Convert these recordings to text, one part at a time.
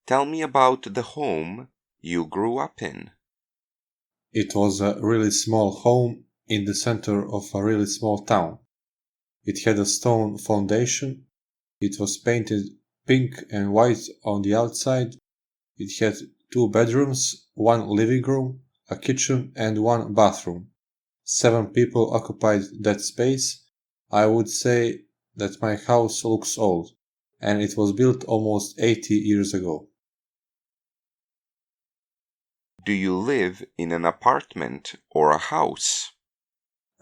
Tell me about the home you grew up in. It was a really small home in the center of a really small town. It had a stone foundation. It was painted pink and white on the outside. It had 2 bedrooms, 1 living room, a kitchen, and 1 bathroom. 7 people occupied that space. I would say that my house looks old, and it was built almost 80 years ago. Do you live in an apartment or a house?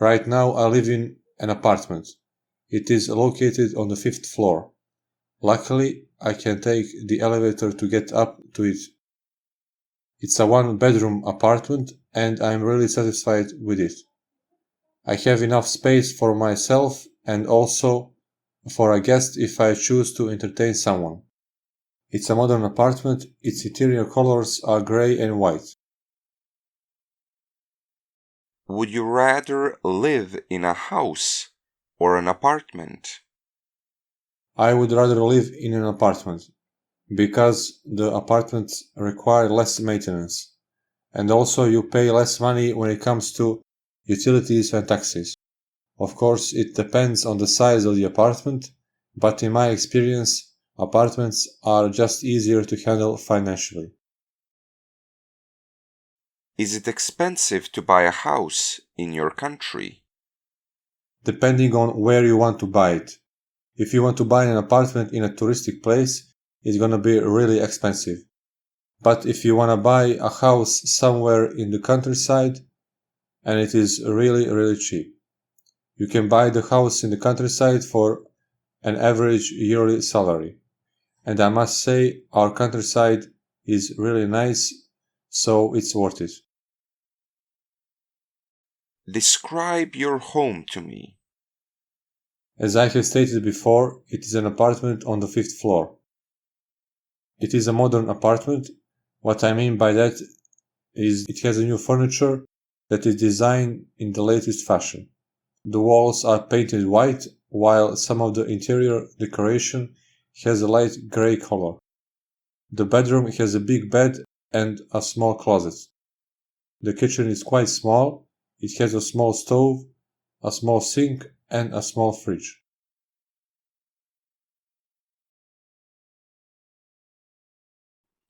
Right now I live in an apartment. It is located on the 5th floor. Luckily, I can take the elevator to get up to it. It's a 1 bedroom apartment and I'm really satisfied with it. I have enough space for myself and also for a guest if I choose to entertain someone. It's a modern apartment. Its interior colors are gray and white. Would you rather live in a house or an apartment? I would rather live in an apartment because the apartments require less maintenance, and also you pay less money when it comes to utilities and taxes. Of course, it depends on the size of the apartment, but in my experience, apartments are just easier to handle financially. Is it expensive to buy a house in your country? Depending on where you want to buy it. If you want to buy an apartment in a touristic place, it's gonna be really expensive. But if you wanna buy a house somewhere in the countryside, and it is really cheap. You can buy the house in the countryside for an average yearly salary. And I must say, our countryside is really nice, so it's worth it. Describe your home to me. As I have stated before, it is an apartment on the 5th floor. It is a modern apartment. What I mean by that is it has a new furniture that is designed in the latest fashion. The walls are painted white, while some of the interior decoration has a light gray color. The bedroom has a big bed and a small closet. The kitchen is quite small. It has a small stove, a small sink, and a small fridge.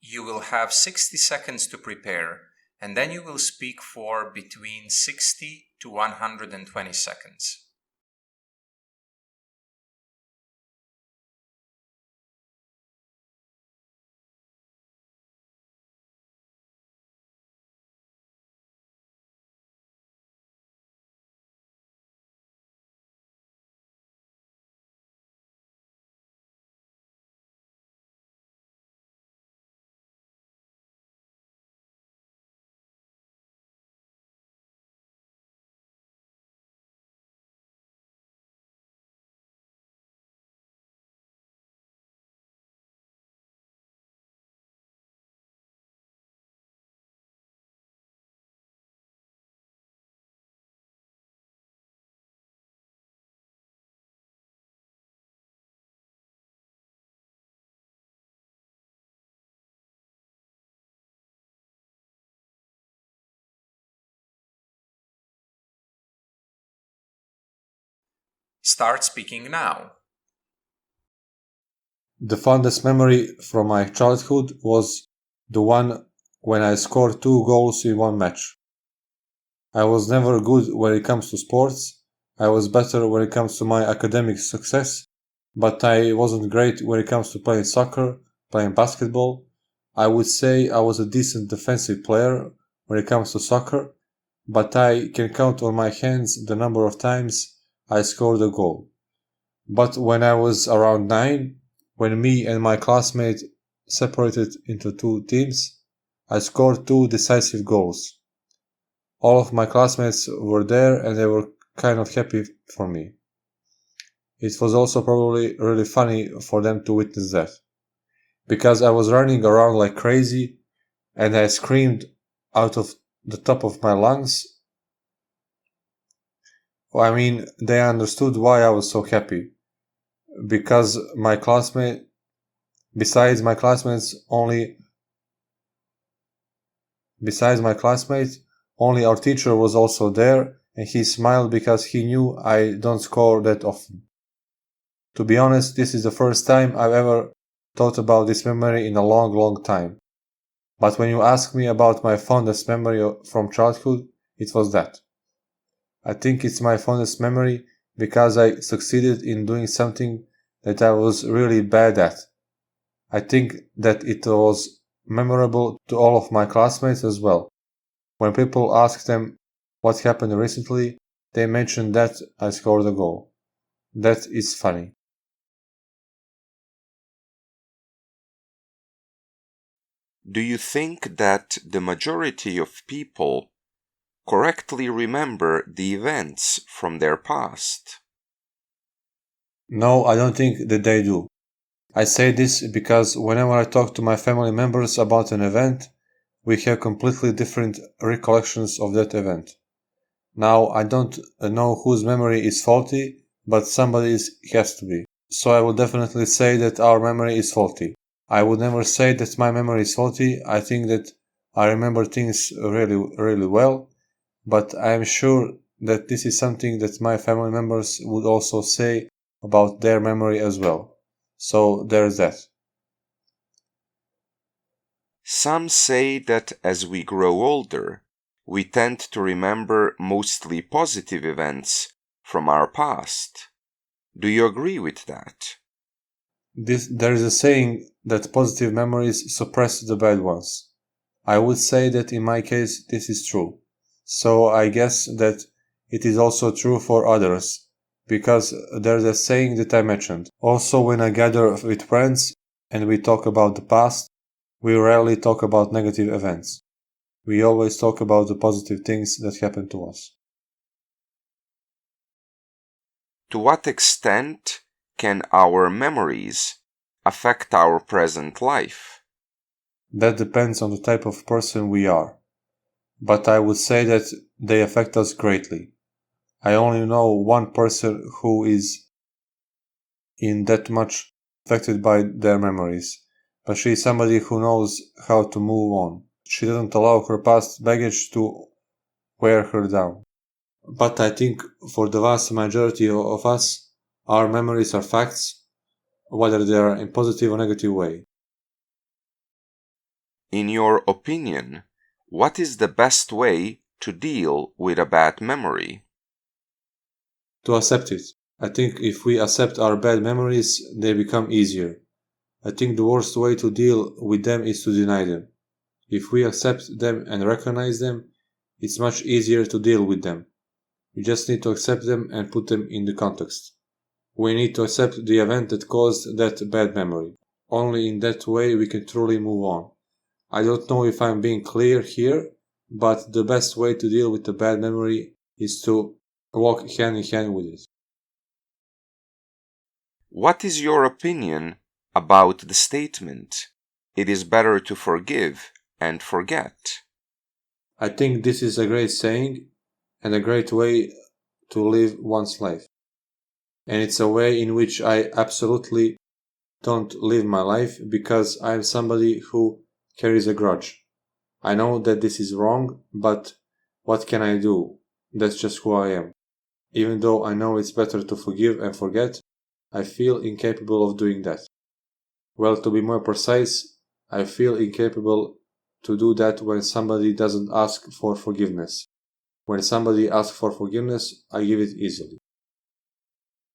You will have 60 seconds to prepare, and then you will speak for between 60 to 120 seconds. Start speaking now. The fondest memory from my childhood was the one when I scored 2 goals in one match. I was never good when it comes to sports. I was better when it comes to my academic success, but I wasn't great when it comes to playing soccer, playing basketball. I would say I was a decent defensive player when it comes to soccer, but I can count on my hands the number of times I scored a goal. But when I was around 9, when me and my classmate separated into 2 teams, I scored 2 decisive goals. All of my classmates were there and they were kind of happy for me. It was also probably really funny for them to witness that. Because I was running around like crazy and I screamed out of the top of my lungs. I mean, they understood why I was so happy. Because my classmate Besides my classmates, only our teacher was also there, and he smiled because he knew I don't score that often. To be honest, this is the first time I've ever thought about this memory in a long time. But when you ask me about my fondest memory from childhood, it was that. I think it's my fondest memory because I succeeded in doing something that I was really bad at. I think that it was memorable to all of my classmates as well. When people ask them what happened recently, they mention that I scored a goal. That is funny. Do you think that the majority of people correctly remember the events from their past? No, I don't think that they do. I say this because whenever I talk to my family members about an event, we have completely different recollections of that event. Now, I don't know whose memory is faulty, but somebody's has to be. So I would definitely say that our memory is faulty. I would never say that my memory is faulty. I think that I remember things really well, but I am sure that this is something that my family members would also say about their memory as well. So there's that. Some say that as we grow older, we tend to remember mostly positive events from our past. Do you agree with that? There is a saying that positive memories suppress the bad ones. I would say that in my case this is true. So I guess that it is also true for others, because there's a saying that I mentioned. Also, when I gather with friends and we talk about the past, we rarely talk about negative events. We always talk about the positive things that happened to us. To what extent can our memories affect our present life? That depends on the type of person we are. But I would say that they affect us greatly. I only know one person who is in that much affected by their memories, but she is somebody who knows how to move on. She doesn't allow her past baggage to wear her down. But I think for the vast majority of us, our memories are facts, whether they are in positive or negative way. In your opinion, what is the best way to deal with a bad memory? To accept it. I think if we accept our bad memories, they become easier. I think the worst way to deal with them is to deny them. If we accept them and recognize them, it's much easier to deal with them. We just need to accept them and put them in the context. We need to accept the event that caused that bad memory. Only in that way we can truly move on. I don't know if I'm being clear here, but the best way to deal with a bad memory is to walk hand in hand with it. What is your opinion about the statement, "It is better to forgive and forget"? I think this is a great saying and a great way to live one's life. And it's a way in which I absolutely don't live my life because I'm somebody who carries a grudge. I know that this is wrong, but what can I do? That's just who I am. Even though I know it's better to forgive and forget, I feel incapable of doing that. Well, to be more precise, I feel incapable to do that when somebody doesn't ask for forgiveness. When somebody asks for forgiveness, I give it easily.